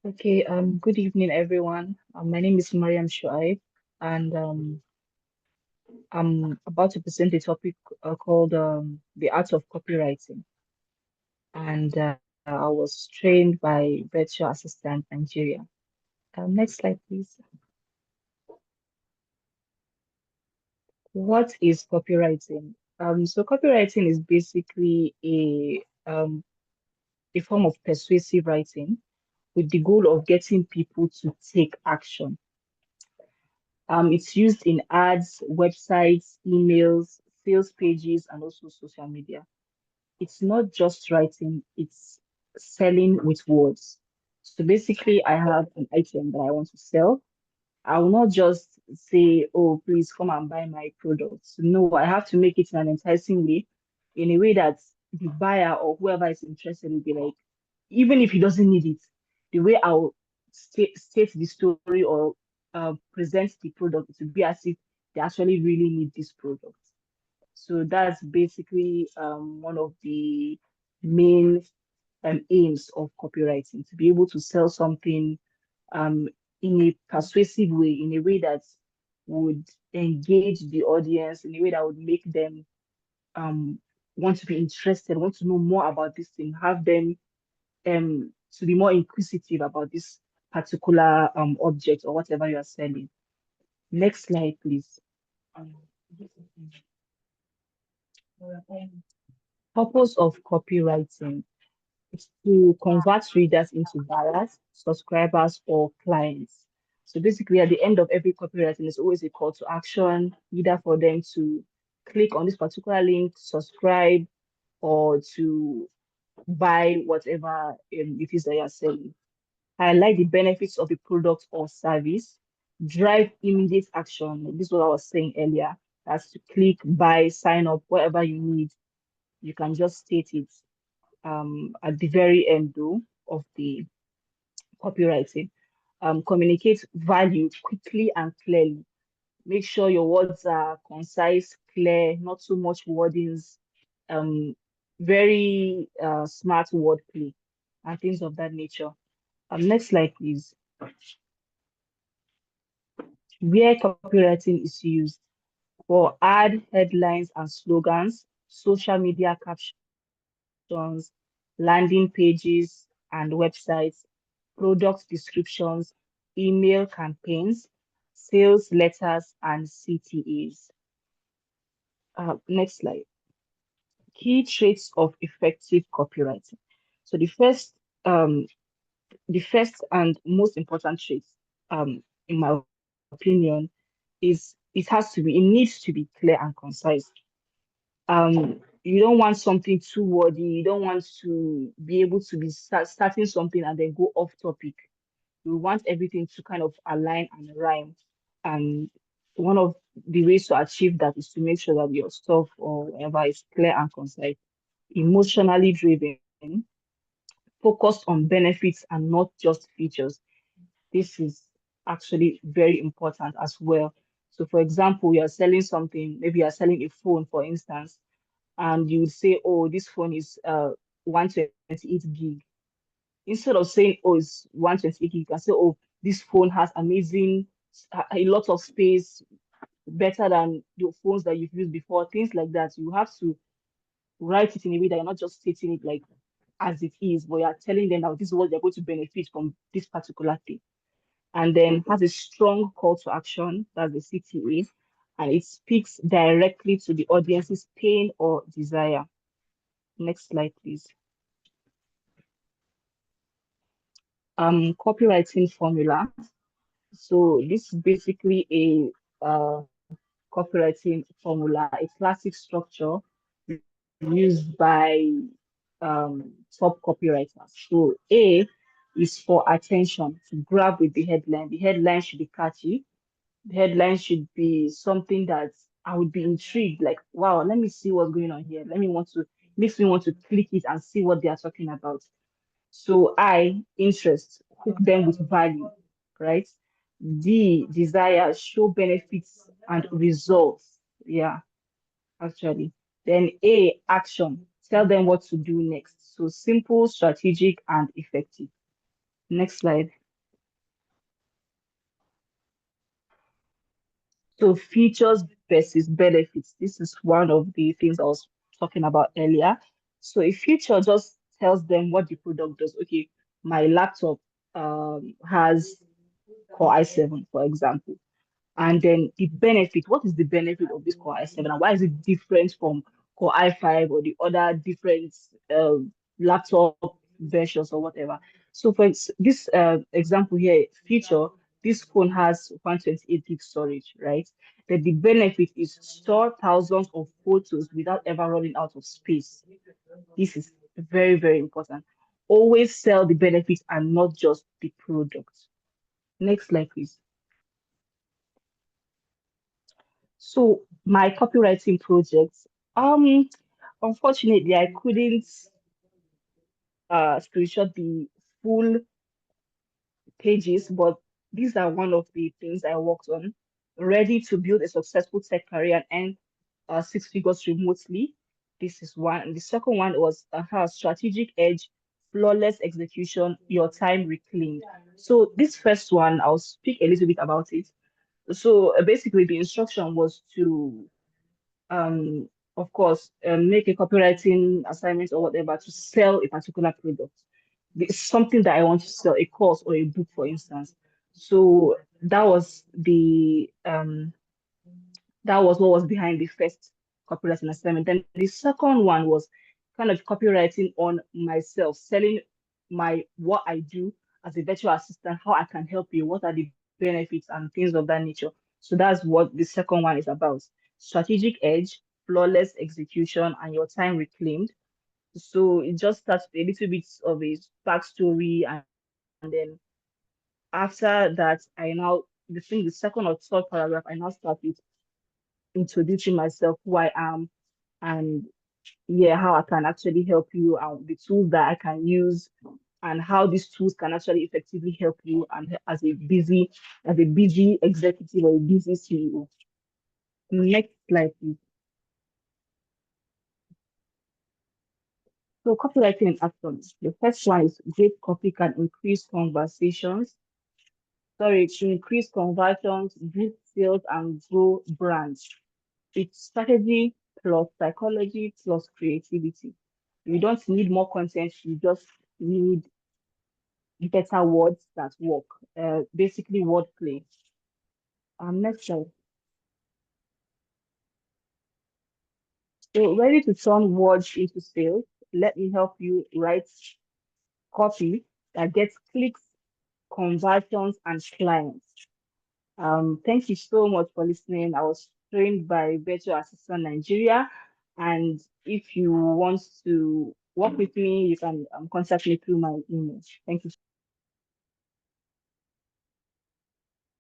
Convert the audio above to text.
Okay, good evening, everyone. My name is Maryam Shaibu, and I'm about to present a topic called the art of copywriting. And I was trained by Virtual Assistant Nigeria. Next slide, please. What is copywriting? So copywriting is basically a form of persuasive writing with the goal of getting people to take action. It's used in ads, websites, emails, sales pages, and also social media. It's not just writing, it's selling with words. So basically, I have an item that I want to sell. I will not just say, oh, please come and buy my products. No, I have to make it in an enticing way, in a way that the buyer or whoever is interested will be like, even if he doesn't need it, the way I'll state the story or present the product to be as if they actually really need this product. So that's basically one of the main aims of copywriting, to be able to sell something um, in a persuasive way, in a way that would engage the audience, in a way that would make them um, want to be interested, want to know more about this thing, have them to be more inquisitive about this particular object or whatever you are selling. Next slide, please. Um, Purpose of copywriting is to convert readers into buyers, subscribers, or clients. So basically, at the end of every copywriting, there's always a call to action, either for them to click on this particular link, subscribe, or to buy whatever it is that you're selling. Highlight the benefits of the product or service, drive immediate action. This is what I was saying earlier. That's to click, buy, sign up, whatever you need. You can just state it at the very end though of the copywriting. Communicate value quickly and clearly. Make sure your words are concise, clear, not too much wordings, um, very smart wordplay, and things of that nature. Next slide, please. Where copywriting is used for ad headlines and slogans, social media captions, landing pages and websites, product descriptions, email campaigns, sales letters, and CTAs. Next slide. Key traits of effective copywriting. So um, the first and most important trait, in my opinion, is it needs to be clear and concise. You don't want something too wordy. You don't want to be able to be starting something and then go off topic. You want everything to kind of align and rhyme. And one of the ways to achieve that is to make sure that your stuff or whatever is clear and concise, emotionally driven, focused on benefits and not just features. This is actually very important as well. So, for example, you're selling something, maybe you're selling a phone, for instance, and you would say, oh, this phone is 128 gig. Instead of saying, oh, it's 128 gig, you can say, oh, this phone has amazing, a lot of space, better than the phones that you've used before, things like that. You have to write it in a way that you're not just stating it like as it is, but you're telling them that this is what they're going to benefit from this particular thing. And then has a strong call to action, that's the CTA, and it speaks directly to the audience's pain or desire. Next slide, please. Copywriting formula. So this is basically a copywriting formula, a classic structure used by top copywriters. So A is for attention, to grab with the headline. The headline should be catchy. The headline should be something that I would be intrigued, like, wow, let me see what's going on here. Makes me want to click it and see what they are talking about. So I, interest, hook them with value, right? D, desire, show benefits and results. Yeah, actually. Then A, action, tell them what to do next. So simple, strategic, and effective. Next slide. So features versus benefits. This is one of the things I was talking about earlier. So a feature just tells them what the product does. Okay, my laptop has Core i7, for example. And then the benefit, what is the benefit of this Core i7 and why is it different from Core i5 or the other different laptop versions or whatever? So for this example here, feature, this phone has 128 gig storage, right? That the benefit is store thousands of photos without ever running out of space. This is very, very important. Always sell the benefits and not just the product. Next slide, please. So my copywriting projects, unfortunately, I couldn't screenshot the full pages, but these are one of the things I worked on. Ready to build a successful tech career and earn six figures remotely. This is one. And the second one was strategic edge, flawless execution, your time reclaimed. So this first one, I'll speak a little bit about it. So basically, the instruction was to um, of course, make a copywriting assignment or whatever to sell a particular product. It's something that I want to sell, a course or a book, for instance. So that was what was behind the first copywriting assignment. Then the second one was kind of copywriting on myself, selling my what I do as a virtual assistant, how I can help you, what are the benefits and things of that nature. So that's what the second one is about. Strategic edge, flawless execution, and your time reclaimed. So it just starts with a little bit of a backstory, and then after that, the second or third paragraph, I now start with introducing myself, who I am, and yeah, how I can actually help you, and the tools that I can use, and how these tools can actually effectively help you, and as a busy executive or a busy CEO. Next slide, please. So copywriting in action. The first one is great copy can increase conversations. Sorry, to increase conversions, boost sales, and grow brands. It's strategy plus psychology plus creativity. You don't need more content, you just need better words that work. Basically, wordplay. Next slide. So, ready to turn words into sales? Let me help you write copy that gets clicks, conversions, and clients. Thank you so much for listening. I was trained by Virtual Assistant Nigeria, and if you want to work with me, you can contact me through my email. Thank you.